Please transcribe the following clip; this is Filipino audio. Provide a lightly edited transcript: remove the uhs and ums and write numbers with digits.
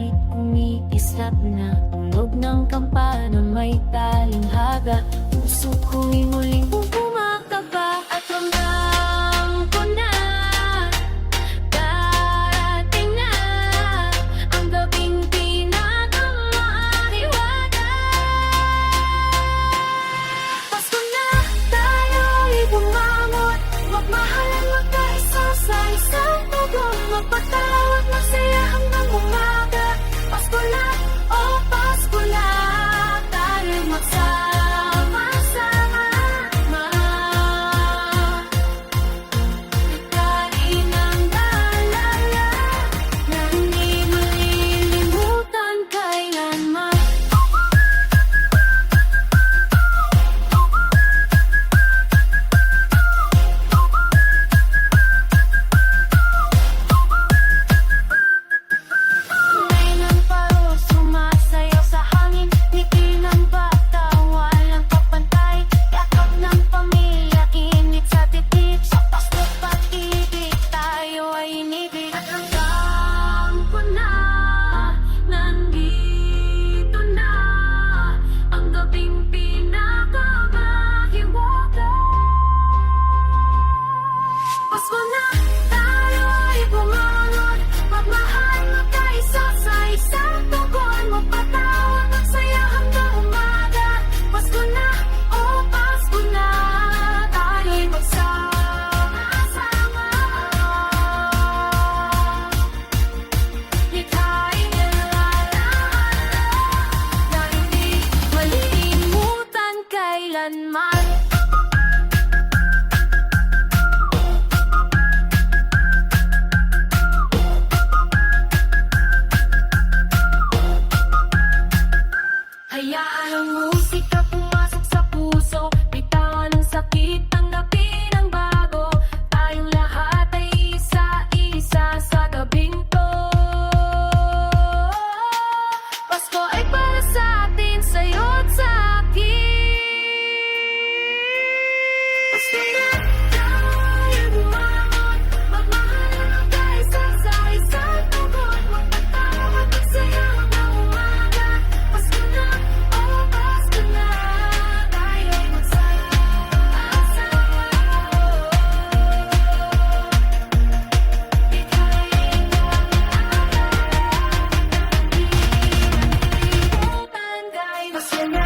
langit umiislap na. Tunog ng kampana may talinghaga. Puso ko'y muling bumakaba. At ramdam ko na darating na ang gabing pinakamaahiwaga. Pasko na, tayo'y bumangon. Magmahalan, magkaisa sa isang tugon. Magpatawad, magsaya hanggang umaga. Pasko na, oh Pasko na, tayo'y magsama-sama. Likhain ang daalala na hindi malilimutan kailanman. May ng paro, sumasayaw sa hangin. Ngiti ng bata, walang kapantay. Yakap ng pamilya, init sa titik. Sa Pasko't pag-ibig, tayo ay inibig. At ramdam ko na, nandito na ang gabing pinakamahiwaga. Pasko na, tayo'y bumangon. Magmahal, magkaisa sa isang tugon. Magpatawad, magsaya hanggang umaga. Pasko na, oh Pasko na, tayo'y magsama-sama. Likhain ang alaala na hindi malilimutan kailanman. Hayaan ang musika pumasok sa puso. Bitawan ang sakit, tanggapin ang bago. Tayong lahat ay isa-isa sa gabing to. Pasko ay para sa atin, sa'yo at sa akin. Pasko na, tayo'y bumangon. Magmahalan, magkaisa sa isang tugon. Magpatawad, magsaya hanggang umaga. Pasko na, oh Pasko na, tayo'y magsama-sama. Likhain ang alaala na hindi malilimutan kailanman. Pasko na,